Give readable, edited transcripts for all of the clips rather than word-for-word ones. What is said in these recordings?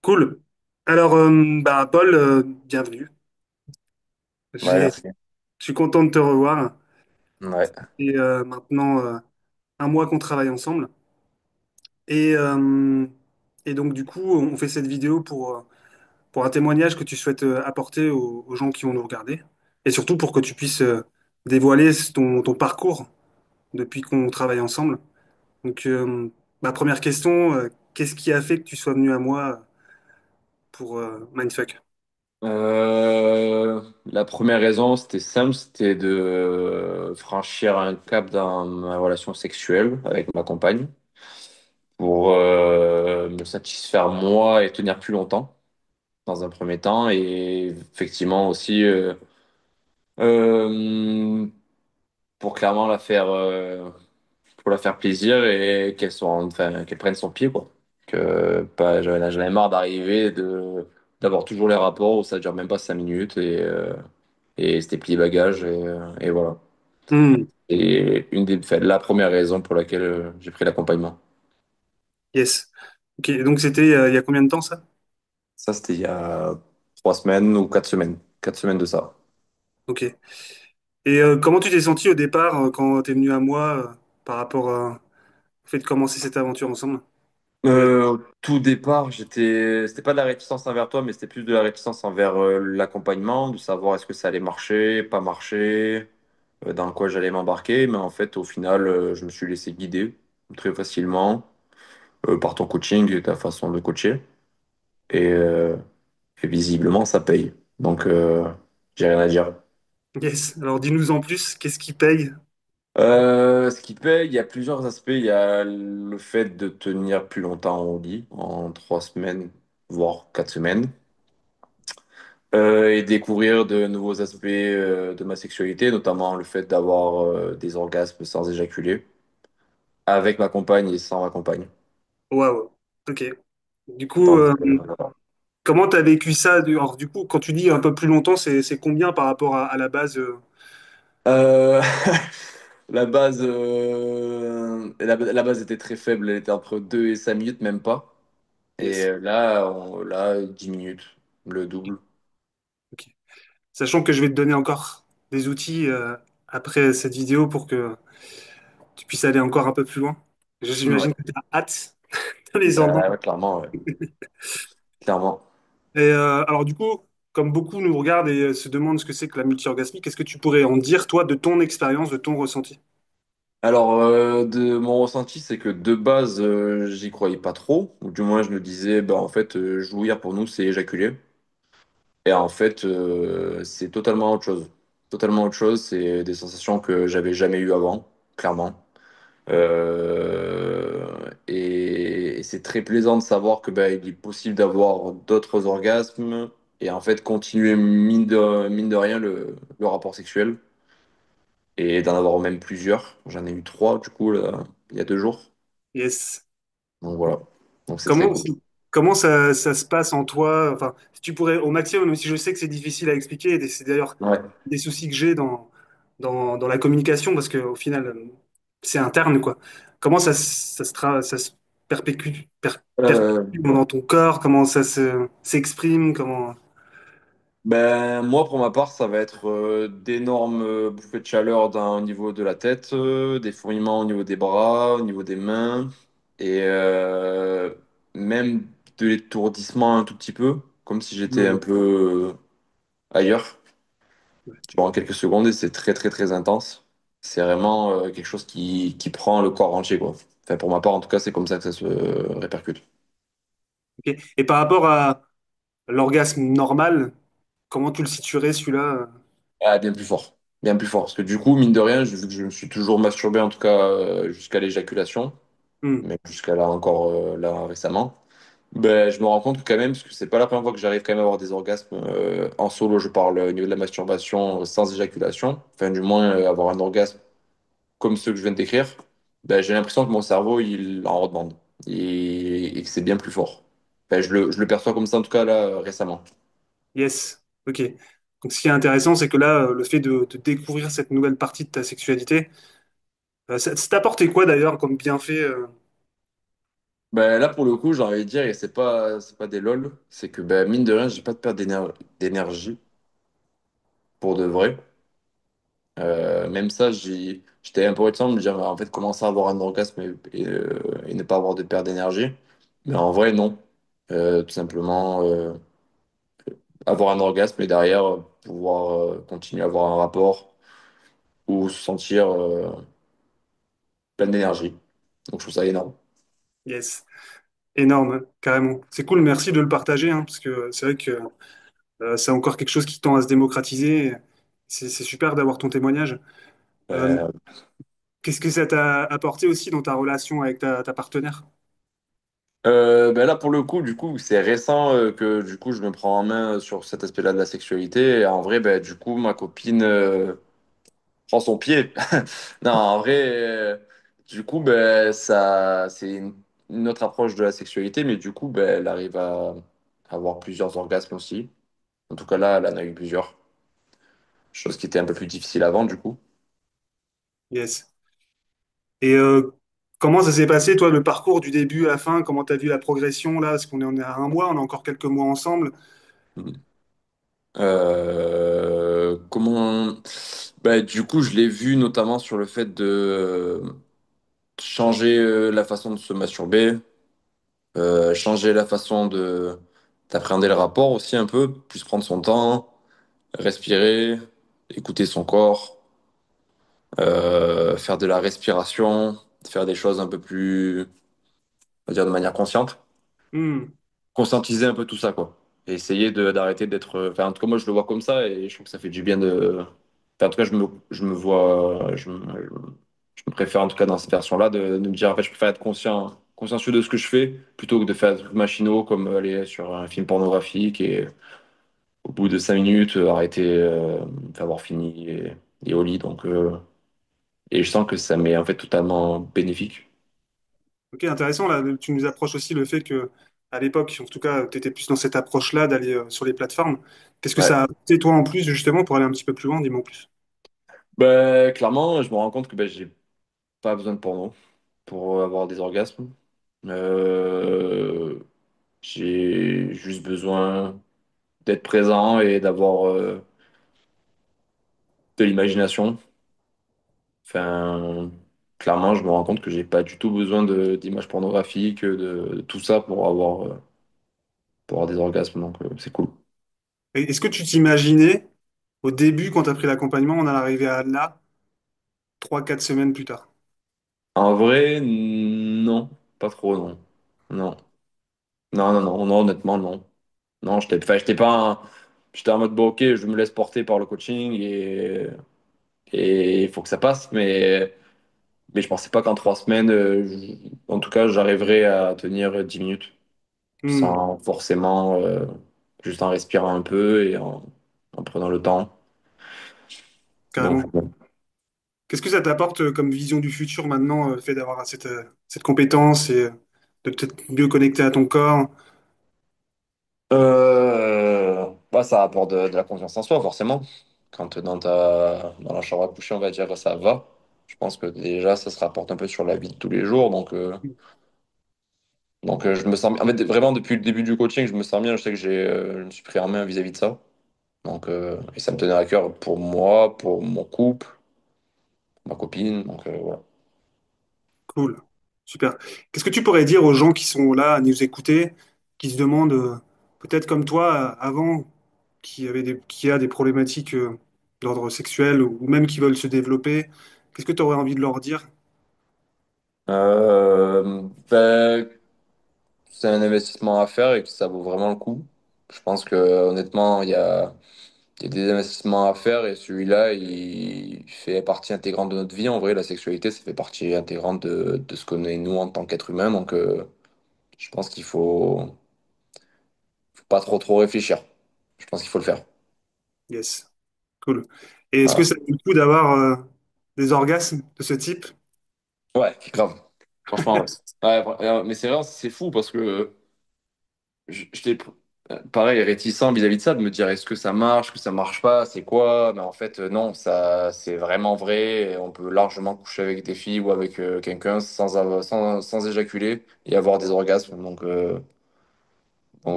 Cool. Alors, Paul, bienvenue. Ouais, J'ai, merci. je suis content de te revoir. Ouais. Et maintenant un mois qu'on travaille ensemble. Et, et donc, du coup, on fait cette vidéo pour un témoignage que tu souhaites apporter aux gens qui vont nous regarder. Et surtout pour que tu puisses dévoiler ton parcours depuis qu'on travaille ensemble. Donc, ma première question, qu'est-ce qui a fait que tu sois venu à moi pour Mindfuck? La première raison, c'était simple, c'était de franchir un cap dans ma relation sexuelle avec ma compagne pour me satisfaire moi et tenir plus longtemps dans un premier temps et effectivement aussi euh, pour clairement pour la faire plaisir et enfin, qu'elle prenne son pied quoi. Que pas, j'en avais marre d'arriver d'avoir toujours les rapports où ça dure même pas 5 minutes et c'était plié bagage et voilà. Hmm, Et enfin, la première raison pour laquelle j'ai pris l'accompagnement. yes. Ok, donc c'était il y a combien de temps ça? Ça, c'était il y a 3 semaines ou 4 semaines. 4 semaines de ça. Ok. Et comment tu t'es senti au départ quand t'es venu à moi par rapport au fait de commencer cette aventure ensemble? Au tout départ, c'était pas de la réticence envers toi, mais c'était plus de la réticence envers l'accompagnement, de savoir est-ce que ça allait marcher, pas marcher, dans quoi j'allais m'embarquer. Mais en fait, au final, je me suis laissé guider très facilement par ton coaching et ta façon de coacher. Et, euh, et visiblement, ça paye. Donc, j'ai rien à dire. Yes. Alors dis-nous en plus, qu'est-ce qui paye? Ce qui paye, il y a plusieurs aspects. Il y a le fait de tenir plus longtemps au lit, en 3 semaines, voire 4 semaines. Et découvrir de nouveaux aspects de ma sexualité, notamment le fait d'avoir des orgasmes sans éjaculer, avec ma compagne et sans ma compagne. Waouh. Ok. Du coup, Donc, comment t'as vécu ça? Alors du coup, quand tu dis un peu plus longtemps, c'est combien par rapport à la base? euh, la base était très faible, elle était entre 2 et 5 minutes, même pas. Et Yes. là, 10 minutes, le double. Ok. Sachant que je vais te donner encore des outils après cette vidéo pour que tu puisses aller encore un peu plus loin. Ouais. J'imagine que tu as hâte de les entendre. Bah, ouais, clairement, ouais. Clairement. Et alors du coup, comme beaucoup nous regardent et se demandent ce que c'est que la multi-orgasmie, qu'est-ce que tu pourrais en dire, toi, de ton expérience, de ton ressenti? Alors, de mon ressenti, c'est que de base, j'y croyais pas trop. Ou du moins, je me disais, bah, en fait, jouir pour nous, c'est éjaculer. Et en fait, c'est totalement autre chose. Totalement autre chose. C'est des sensations que j'avais jamais eues avant, clairement. Et c'est très plaisant de savoir que bah, il est possible d'avoir d'autres orgasmes et en fait continuer mine de rien le rapport sexuel et d'en avoir même plusieurs. J'en ai eu trois du coup là, il y a 2 jours. Yes. Donc voilà. Donc c'est très Comment, cool. comment ça se passe en toi? Enfin, si tu pourrais, au maximum, même si je sais que c'est difficile à expliquer, et c'est d'ailleurs Ouais. des soucis que j'ai dans la communication, parce qu'au final, c'est interne, quoi. Comment ça se Euh, perpétue dans ton corps? Comment s'exprime? Comment... Ben, moi, pour ma part, ça va être d'énormes bouffées de chaleur au niveau de la tête, des fourmillements au niveau des bras, au niveau des mains, et même de l'étourdissement un tout petit peu, comme si j'étais un Hmm. peu ailleurs durant quelques secondes, et c'est très, très, très intense. C'est vraiment quelque chose qui prend le corps entier, quoi. Enfin, pour ma part, en tout cas, c'est comme ça que ça se répercute. Ok. Et par rapport à l'orgasme normal, comment tu le situerais celui-là? Ah, bien plus fort. Bien plus fort. Parce que du coup, mine de rien, vu que je me suis toujours masturbé, en tout cas jusqu'à l'éjaculation, Hmm. mais jusqu'à là encore là récemment, ben, je me rends compte que quand même, parce que c'est pas la première fois que j'arrive quand même à avoir des orgasmes en solo, je parle au niveau de la masturbation sans éjaculation, enfin du moins avoir un orgasme comme ceux que je viens de décrire, ben, j'ai l'impression que mon cerveau, il en redemande et que c'est bien plus fort. Enfin, je le perçois comme ça en tout cas là récemment. Yes. Ok. Donc, ce qui est intéressant, c'est que là, le fait de découvrir cette nouvelle partie de ta sexualité, ça t'a apporté quoi d'ailleurs comme bienfait? Ben, là, pour le coup, j'ai envie de dire, et c'est pas des lol, c'est que ben, mine de rien, j'ai pas de perte d'énergie pour de vrai. Même ça, j'étais un peu réticent de me dire, en fait, commencer à avoir un orgasme et ne pas avoir de perte d'énergie. Mais en vrai, non. Tout simplement, avoir un orgasme et derrière, pouvoir continuer à avoir un rapport ou se sentir plein d'énergie. Donc, je trouve ça énorme. Yes, énorme, carrément. C'est cool, merci de le partager, hein, parce que c'est vrai que c'est encore quelque chose qui tend à se démocratiser. C'est super d'avoir ton témoignage. Euh, Euh, Qu'est-ce que ça t'a apporté aussi dans ta relation avec ta partenaire? ben là, pour le coup, du coup, c'est récent que du coup, je me prends en main sur cet aspect-là de la sexualité. Et en vrai, ben, du coup, ma copine prend son pied. Non, en vrai, du coup, ben, ça, c'est une autre approche de la sexualité, mais du coup, ben, elle arrive à avoir plusieurs orgasmes aussi. En tout cas, là, elle en a eu plusieurs. Chose qui était un peu plus difficile avant, du coup. Yes. Et comment ça s'est passé, toi, le parcours du début à la fin? Comment t'as vu la progression là? Parce qu'on est à un mois, on a encore quelques mois ensemble. Mhm. Comment... Ben, du coup, je l'ai vu notamment sur le fait de changer la façon de se masturber, changer la façon de d'appréhender le rapport aussi un peu, plus prendre son temps, respirer, écouter son corps, faire de la respiration, faire des choses un peu plus, on va dire de manière consciente, Hmm. conscientiser un peu tout ça, quoi. Et essayer d'arrêter d'être. Enfin, en tout cas, moi, je le vois comme ça et je trouve que ça fait du bien de. Enfin, en tout cas, je me vois. Je me préfère, en tout cas, dans cette version-là, de me dire, en fait, je préfère être consciencieux de ce que je fais plutôt que de faire des trucs machinaux comme aller sur un film pornographique et au bout de 5 minutes, arrêter, avoir fini et au lit. Donc, et je sens que ça m'est en fait totalement bénéfique. Ok, intéressant. Là, tu nous approches aussi le fait que, à l'époque, en tout cas, tu étais plus dans cette approche-là d'aller sur les plateformes. Qu'est-ce que Ouais. ça a apporté, toi, en plus, justement, pour aller un petit peu plus loin? Dis-moi en plus. Ben, clairement, je me rends compte que ben, j'ai pas besoin de porno pour avoir des orgasmes. Euh, j'ai juste besoin d'être présent et d'avoir de l'imagination. Enfin, clairement, je me rends compte que j'ai pas du tout besoin d'images pornographiques, de tout ça pour avoir des orgasmes. Donc, c'est cool. Et est-ce que tu t'imaginais, au début, quand tu as pris l'accompagnement, on en arrivé à là, 3, 4 semaines plus tard? En vrai, non, pas trop, non. Non, non, non, non, non, honnêtement, non. Non, enfin, j'étais en mode, bon, ok, je me laisse porter par le coaching et il faut que ça passe, mais je pensais pas qu'en 3 semaines, en tout cas, j'arriverais à tenir 10 minutes Hmm, sans forcément, juste en respirant un peu et en prenant le temps. Donc, carrément. Qu'est-ce que ça t'apporte comme vision du futur maintenant, le fait d'avoir cette compétence et de peut-être mieux connecter à ton corps? bah, ça apporte de la confiance en soi, forcément. Quand dans la chambre à coucher, on va dire, ça va. Je pense que déjà, ça se rapporte un peu sur la vie de tous les jours. Donc, je me sens bien. En fait, vraiment, depuis le début du coaching, je me sens bien. Je sais que je me suis pris en main vis-à-vis de ça. Donc, et ça me tenait à cœur pour moi, pour mon couple, ma copine. Donc, voilà. Cool, super. Qu'est-ce que tu pourrais dire aux gens qui sont là à nous écouter, qui se demandent, peut-être comme toi, avant, qui a des problématiques d'ordre sexuel ou même qui veulent se développer, qu'est-ce que tu aurais envie de leur dire? Ben, c'est un investissement à faire et que ça vaut vraiment le coup. Je pense que honnêtement, il y a des investissements à faire et celui-là, il fait partie intégrante de notre vie. En vrai, la sexualité, ça fait partie intégrante de ce qu'on est nous en tant qu'être humain. Donc, je pense qu'il faut pas trop réfléchir. Je pense qu'il faut le faire. Yes, cool. Et est-ce que Voilà. ça vaut le coup d'avoir des orgasmes de ce type? Ouais, grave. Franchement, ouais. Ouais, mais c'est vrai, c'est fou parce que je t'ai. pareil, réticent vis-à-vis de ça, de me dire est-ce que ça marche pas, c'est quoi? Mais en fait, non, ça, c'est vraiment vrai. Et on peut largement coucher avec des filles ou avec quelqu'un sans éjaculer et avoir des orgasmes. Donc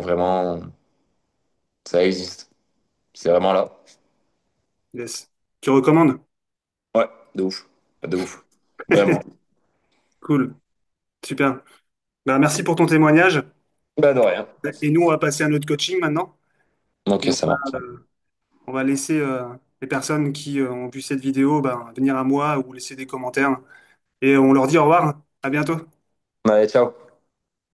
vraiment, ça existe. C'est vraiment là. Yes. Tu recommandes? Ouais, de ouf. De ouf. Vraiment. Cool. Super. Bah, merci pour ton témoignage. Bah de rien. Et nous, on va passer à notre coaching maintenant. Ok, Et ça marche. on va laisser les personnes qui ont vu cette vidéo ben, venir à moi ou laisser des commentaires. Et on leur dit au revoir. À bientôt. Allez, ciao.